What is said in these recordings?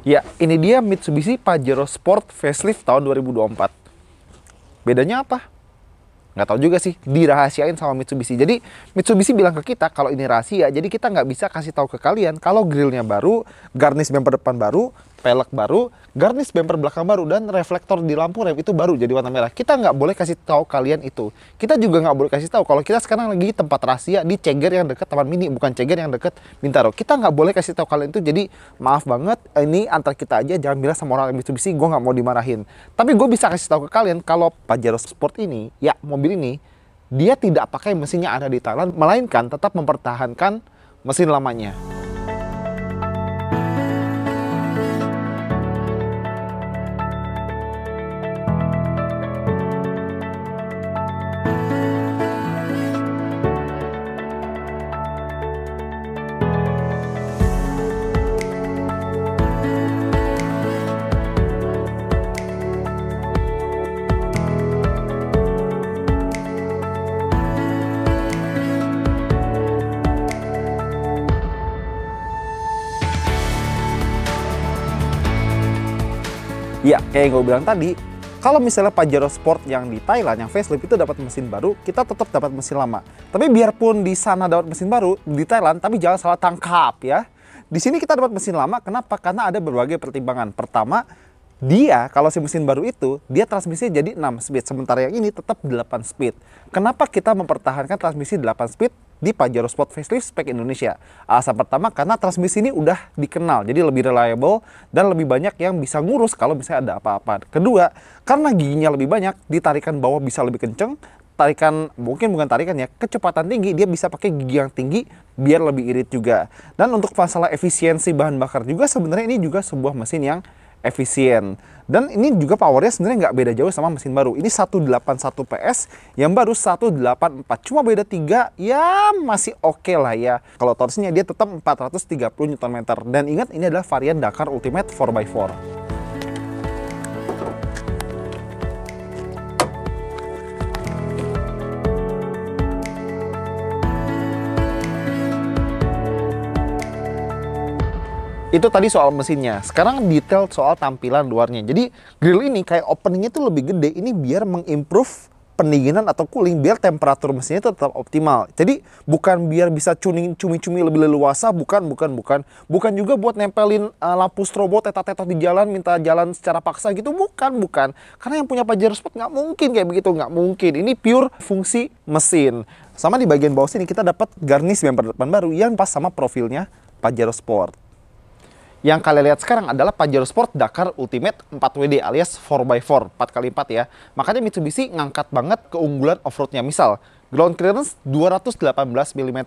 Ya, ini dia Mitsubishi Pajero Sport Facelift tahun 2024. Bedanya apa? Nggak tahu juga sih, dirahasiain sama Mitsubishi. Jadi Mitsubishi bilang ke kita kalau ini rahasia, jadi kita nggak bisa kasih tahu ke kalian kalau grillnya baru, garnish bumper depan baru, pelek baru, garnish bumper belakang baru, dan reflektor di lampu rem itu baru jadi warna merah. Kita nggak boleh kasih tahu kalian itu. Kita juga nggak boleh kasih tahu kalau kita sekarang lagi di tempat rahasia di Ceger yang dekat Taman Mini, bukan Ceger yang dekat Bintaro. Kita nggak boleh kasih tahu kalian itu. Jadi maaf banget, ini antar kita aja, jangan bilang sama orang Mitsubishi, gue nggak mau dimarahin. Tapi gue bisa kasih tahu ke kalian kalau Pajero Sport ini, ya mobil ini, dia tidak pakai mesin yang ada di Thailand, melainkan tetap mempertahankan mesin lamanya. Ya, kayak yang gue bilang tadi, kalau misalnya Pajero Sport yang di Thailand, yang facelift itu dapat mesin baru, kita tetap dapat mesin lama. Tapi biarpun di sana dapat mesin baru, di Thailand, tapi jangan salah tangkap ya. Di sini kita dapat mesin lama, kenapa? Karena ada berbagai pertimbangan. Pertama, dia kalau si mesin baru itu, dia transmisinya jadi 6 speed, sementara yang ini tetap 8 speed. Kenapa kita mempertahankan transmisi 8 speed di Pajero Sport Facelift spek Indonesia? Alasan pertama, karena transmisi ini udah dikenal, jadi lebih reliable dan lebih banyak yang bisa ngurus kalau misalnya ada apa-apa. Kedua, karena giginya lebih banyak, ditarikan bawah bisa lebih kenceng, tarikan, mungkin bukan tarikan ya, kecepatan tinggi, dia bisa pakai gigi yang tinggi biar lebih irit juga. Dan untuk masalah efisiensi bahan bakar juga, sebenarnya ini juga sebuah mesin yang efisien. Dan ini juga powernya sebenarnya nggak beda jauh sama mesin baru. Ini 181 PS, yang baru 184. Cuma beda 3, ya masih oke lah ya. Kalau torsinya dia tetap 430 Nm. Dan ingat, ini adalah varian Dakar Ultimate 4x4. Itu tadi soal mesinnya. Sekarang detail soal tampilan luarnya. Jadi grill ini kayak openingnya tuh lebih gede. Ini biar mengimprove pendinginan atau cooling, biar temperatur mesinnya itu tetap optimal. Jadi bukan biar bisa tuning cumi-cumi lebih leluasa, bukan juga buat nempelin lampu strobo tetot-tetot di jalan, minta jalan secara paksa gitu, bukan. Karena yang punya Pajero Sport nggak mungkin kayak begitu, nggak mungkin. Ini pure fungsi mesin. Sama di bagian bawah sini kita dapat garnish bumper depan baru yang pas sama profilnya Pajero Sport. Yang kalian lihat sekarang adalah Pajero Sport Dakar Ultimate 4WD alias 4x4, 4x4 ya. Makanya Mitsubishi ngangkat banget keunggulan off-roadnya. Misal, ground clearance 218 mm.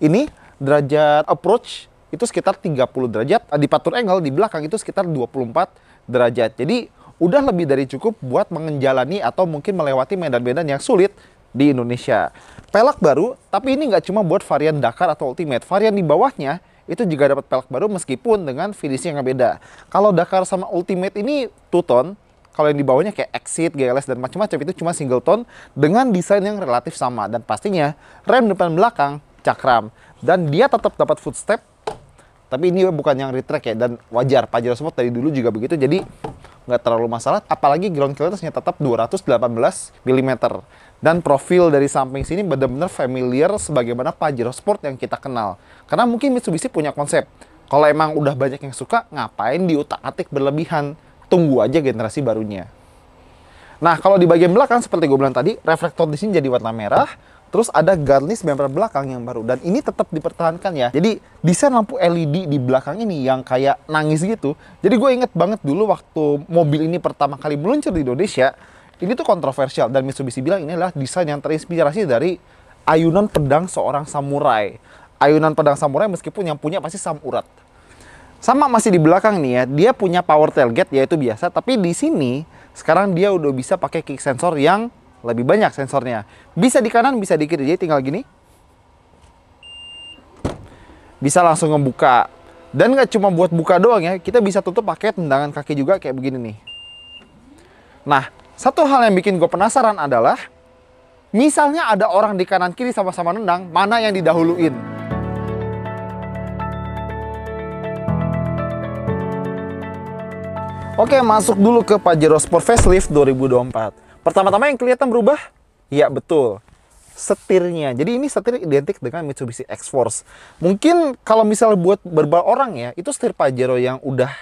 Ini derajat approach itu sekitar 30 derajat. Departure angle di belakang itu sekitar 24 derajat. Jadi, udah lebih dari cukup buat menjalani atau mungkin melewati medan-medan yang sulit di Indonesia. Pelek baru, tapi ini nggak cuma buat varian Dakar atau Ultimate. Varian di bawahnya itu juga dapat pelek baru meskipun dengan finishing yang beda. Kalau Dakar sama Ultimate ini two-tone, kalau yang di bawahnya kayak Exit, GLS, dan macam-macam itu cuma single tone dengan desain yang relatif sama. Dan pastinya rem depan belakang cakram. Dan dia tetap dapat footstep, tapi ini bukan yang retract ya, dan wajar. Pajero Sport dari dulu juga begitu, jadi nggak terlalu masalah. Apalagi ground clearance-nya tetap 218 mm. Dan profil dari samping sini benar-benar familiar sebagaimana Pajero Sport yang kita kenal. Karena mungkin Mitsubishi punya konsep, kalau emang udah banyak yang suka, ngapain diutak-atik berlebihan? Tunggu aja generasi barunya. Nah, kalau di bagian belakang seperti gue bilang tadi, reflektor di sini jadi warna merah. Terus ada garnish bumper belakang yang baru, dan ini tetap dipertahankan ya. Jadi desain lampu LED di belakang ini yang kayak nangis gitu. Jadi gue inget banget dulu waktu mobil ini pertama kali meluncur di Indonesia, ini tuh kontroversial, dan Mitsubishi bilang ini adalah desain yang terinspirasi dari ayunan pedang seorang samurai. Ayunan pedang samurai meskipun yang punya pasti Sam Urat. Sama masih di belakang nih ya, dia punya power tailgate yaitu biasa, tapi di sini sekarang dia udah bisa pakai kick sensor yang lebih banyak sensornya. Bisa di kanan, bisa di kiri, jadi tinggal gini. Bisa langsung ngebuka. Dan nggak cuma buat buka doang ya, kita bisa tutup pakai tendangan kaki juga kayak begini nih. Nah, satu hal yang bikin gue penasaran adalah, misalnya ada orang di kanan kiri sama-sama nendang, mana yang didahuluin? Oke, masuk dulu ke Pajero Sport Facelift 2024. Pertama-tama yang kelihatan berubah, ya betul, setirnya. Jadi ini setir identik dengan Mitsubishi X-Force. Mungkin kalau misalnya buat beberapa orang ya, itu setir Pajero yang udah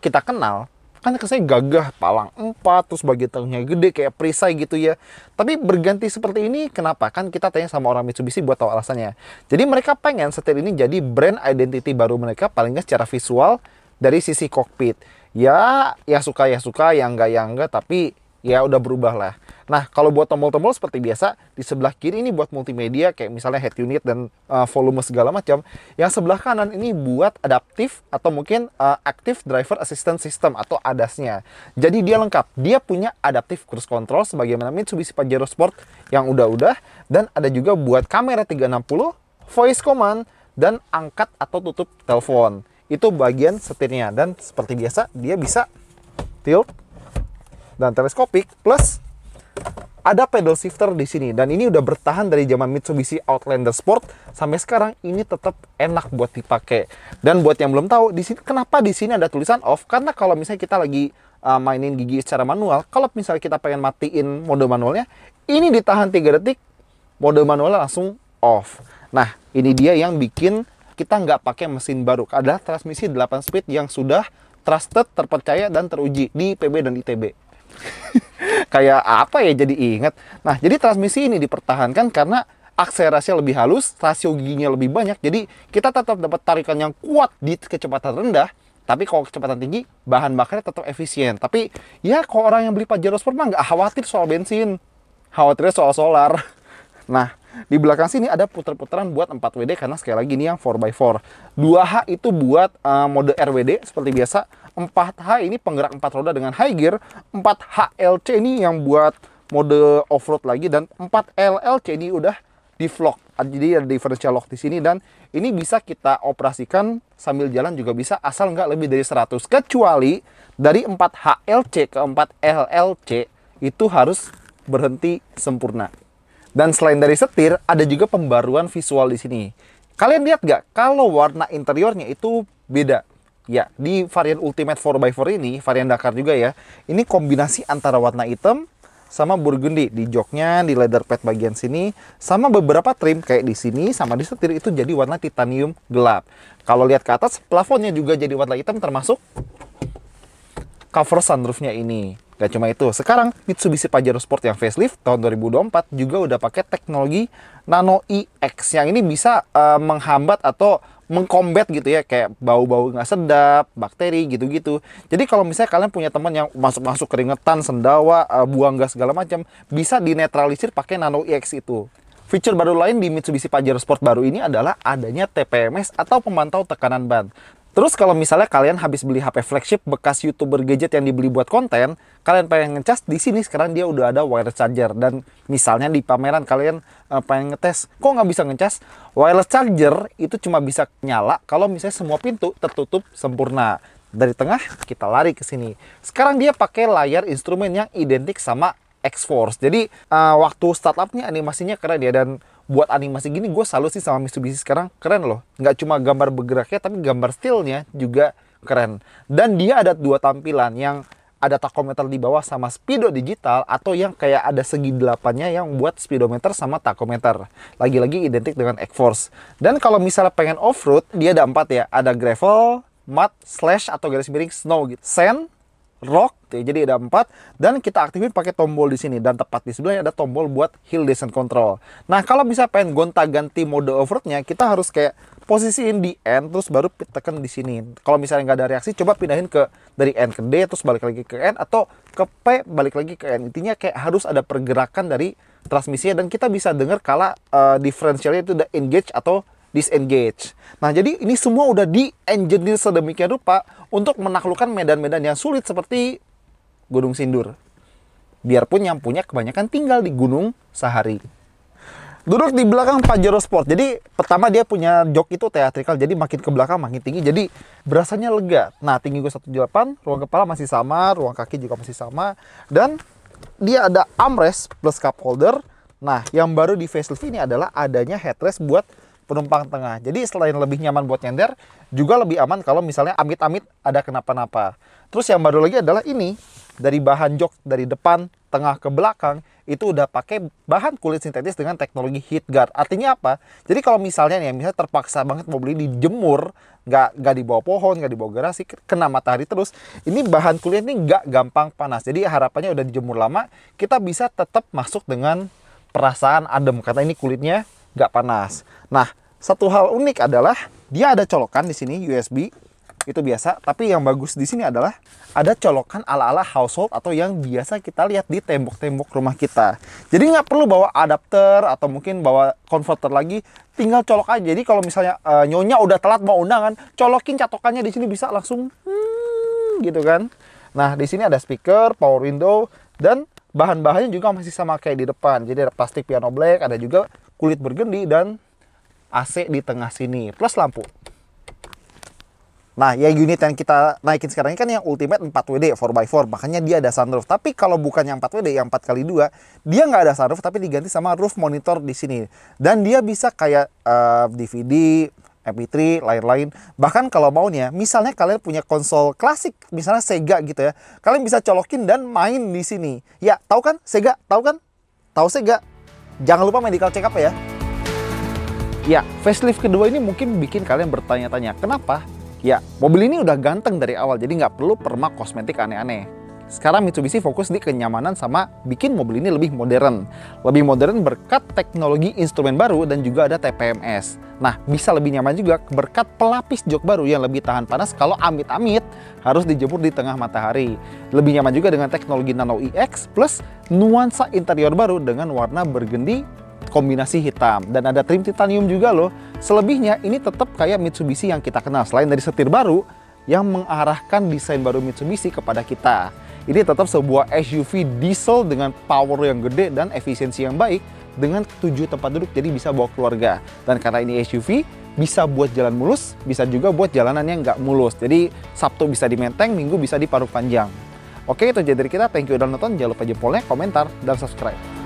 kita kenal, kan kesannya gagah, palang 4, terus bagian tengahnya gede kayak perisai gitu ya. Tapi berganti seperti ini, kenapa? Kan kita tanya sama orang Mitsubishi buat tahu alasannya. Jadi mereka pengen setir ini jadi brand identity baru mereka, paling nggak secara visual dari sisi kokpit. Ya suka, ya enggak, tapi ya udah berubah lah. Nah, kalau buat tombol-tombol seperti biasa, di sebelah kiri ini buat multimedia, kayak misalnya head unit dan volume segala macam. Yang sebelah kanan ini buat adaptif atau mungkin active driver assistance system atau ADAS-nya. Jadi dia lengkap. Dia punya adaptive cruise control sebagaimana Mitsubishi Pajero Sport yang udah-udah. Dan ada juga buat kamera 360, voice command, dan angkat atau tutup telepon. Itu bagian setirnya. Dan seperti biasa, dia bisa tilt dan teleskopik, plus ada pedal shifter di sini. Dan ini udah bertahan dari zaman Mitsubishi Outlander Sport sampai sekarang, ini tetap enak buat dipakai. Dan buat yang belum tahu, di sini kenapa di sini ada tulisan off? Karena kalau misalnya kita lagi mainin gigi secara manual, kalau misalnya kita pengen matiin mode manualnya, ini ditahan 3 detik, mode manualnya langsung off. Nah, ini dia yang bikin kita nggak pakai mesin baru. Adalah transmisi 8 speed yang sudah trusted, terpercaya, dan teruji di PB dan ITB. Kayak apa ya jadi ingat. Nah, jadi transmisi ini dipertahankan karena akselerasinya lebih halus, rasio giginya lebih banyak. Jadi kita tetap dapat tarikan yang kuat di kecepatan rendah. Tapi kalau kecepatan tinggi, bahan bakarnya tetap efisien. Tapi ya kalau orang yang beli Pajero Sport mah nggak khawatir soal bensin. Khawatirnya soal solar. Nah, di belakang sini ada puter-puteran buat 4WD karena sekali lagi ini yang 4x4. 2H itu buat mode RWD seperti biasa. 4H ini penggerak 4 roda dengan high gear. 4HLC ini yang buat mode off-road lagi. Dan 4LLC ini udah di vlog. Jadi ada differential lock di sini. Dan ini bisa kita operasikan sambil jalan juga bisa, asal nggak lebih dari 100. Kecuali dari 4HLC ke 4LLC itu harus berhenti sempurna. Dan selain dari setir, ada juga pembaruan visual di sini. Kalian lihat nggak? Kalau warna interiornya itu beda. Ya, di varian Ultimate 4x4 ini, varian Dakar juga ya, ini kombinasi antara warna hitam sama burgundy. Di joknya, di leather pad bagian sini, sama beberapa trim kayak di sini, sama di setir itu jadi warna titanium gelap. Kalau lihat ke atas, plafonnya juga jadi warna hitam termasuk cover sunroofnya ini. Gak cuma itu, sekarang Mitsubishi Pajero Sport yang facelift tahun 2024 juga udah pakai teknologi Nano EX yang ini bisa menghambat atau mengcombat gitu ya, kayak bau-bau nggak sedap, bakteri gitu-gitu. Jadi kalau misalnya kalian punya teman yang masuk-masuk keringetan, sendawa, buang gas segala macam, bisa dinetralisir pakai Nano EX itu. Fitur baru lain di Mitsubishi Pajero Sport baru ini adalah adanya TPMS atau pemantau tekanan ban. Terus kalau misalnya kalian habis beli HP flagship bekas YouTuber gadget yang dibeli buat konten, kalian pengen ngecas, di sini sekarang dia udah ada wireless charger. Dan misalnya di pameran kalian pengen ngetes, kok nggak bisa ngecas? Wireless charger itu cuma bisa nyala kalau misalnya semua pintu tertutup sempurna. Dari tengah kita lari ke sini. Sekarang dia pakai layar instrumen yang identik sama X-Force. Jadi waktu startupnya animasinya keren ya, dan buat animasi gini gue salut sih sama Mitsubishi sekarang, keren loh. Nggak cuma gambar bergeraknya, tapi gambar stillnya juga keren. Dan dia ada 2 tampilan, yang ada tachometer di bawah sama speedo digital, atau yang kayak ada segi 8-nya yang buat speedometer sama tachometer. Lagi-lagi identik dengan X-Force. Dan kalau misalnya pengen off-road, dia ada 4 ya. Ada gravel, mud, slash atau garis miring snow gitu. Sand, rock, jadi ada 4, dan kita aktifin pakai tombol di sini, dan tepat di sebelahnya ada tombol buat hill descent control. Nah, kalau bisa pengen gonta-ganti mode off-roadnya, kita harus kayak posisiin di N, terus baru tekan di sini. Kalau misalnya nggak ada reaksi, coba pindahin ke dari N ke D, terus balik lagi ke N, atau ke P, balik lagi ke N. Intinya kayak harus ada pergerakan dari transmisinya, dan kita bisa dengar kala differentialnya itu udah engage atau disengage. Nah, jadi ini semua udah di-engineer sedemikian rupa untuk menaklukkan medan-medan yang sulit seperti Gunung Sindur. Biarpun yang punya kebanyakan tinggal di gunung sehari. Duduk di belakang Pajero Sport. Jadi pertama dia punya jok itu teatrikal, jadi makin ke belakang makin tinggi, jadi berasanya lega. Nah, tinggi gue 178, ruang kepala masih sama, ruang kaki juga masih sama, dan dia ada armrest plus cup holder. Nah, yang baru di facelift ini adalah adanya headrest buat penumpang tengah. Jadi selain lebih nyaman buat nyender, juga lebih aman kalau misalnya amit-amit ada kenapa-napa. Terus yang baru lagi adalah ini, dari bahan jok dari depan, tengah ke belakang, itu udah pakai bahan kulit sintetis dengan teknologi heat guard. Artinya apa? Jadi kalau misalnya nih, misalnya terpaksa banget mobil ini dijemur, nggak di bawah pohon, nggak di bawah garasi, kena matahari terus, ini bahan kulit ini nggak gampang panas. Jadi harapannya udah dijemur lama, kita bisa tetap masuk dengan perasaan adem, karena ini kulitnya nggak panas. Nah, satu hal unik adalah dia ada colokan di sini USB. Itu biasa, tapi yang bagus di sini adalah ada colokan ala-ala household atau yang biasa kita lihat di tembok-tembok rumah kita. Jadi nggak perlu bawa adapter atau mungkin bawa converter lagi, tinggal colok aja. Jadi kalau misalnya nyonya udah telat mau undangan, colokin catokannya di sini bisa langsung gitu kan. Nah, di sini ada speaker, power window, dan bahan-bahannya juga masih sama kayak di depan. Jadi ada plastik piano black, ada juga kulit burgundy dan AC di tengah sini, plus lampu. Nah, ya unit yang kita naikin sekarang ini kan yang Ultimate 4WD 4x4, makanya dia ada sunroof. Tapi kalau bukan yang 4WD, yang 4x2, dia nggak ada sunroof, tapi diganti sama roof monitor di sini. Dan dia bisa kayak DVD, MP3, lain-lain. Bahkan kalau maunya, misalnya kalian punya konsol klasik, misalnya Sega gitu ya, kalian bisa colokin dan main di sini. Ya, tahu kan Sega? Tahu kan? Tahu Sega? Jangan lupa medical check up ya. Ya, facelift kedua ini mungkin bikin kalian bertanya-tanya, kenapa? Ya, mobil ini udah ganteng dari awal, jadi nggak perlu permak kosmetik aneh-aneh. Sekarang Mitsubishi fokus di kenyamanan sama bikin mobil ini lebih modern. Lebih modern berkat teknologi instrumen baru dan juga ada TPMS. Nah, bisa lebih nyaman juga berkat pelapis jok baru yang lebih tahan panas kalau amit-amit harus dijemur di tengah matahari. Lebih nyaman juga dengan teknologi Nano EX plus nuansa interior baru dengan warna burgundy kombinasi hitam, dan ada trim titanium juga loh. Selebihnya ini tetap kayak Mitsubishi yang kita kenal, selain dari setir baru yang mengarahkan desain baru Mitsubishi kepada kita. Ini tetap sebuah SUV diesel dengan power yang gede dan efisiensi yang baik dengan 7 tempat duduk, jadi bisa bawa keluarga. Dan karena ini SUV, bisa buat jalan mulus, bisa juga buat jalanan yang nggak mulus. Jadi Sabtu bisa di Menteng, Minggu bisa di Parung Panjang. Oke, itu jadi dari kita. Thank you udah nonton. Jangan lupa jempolnya, komentar, dan subscribe.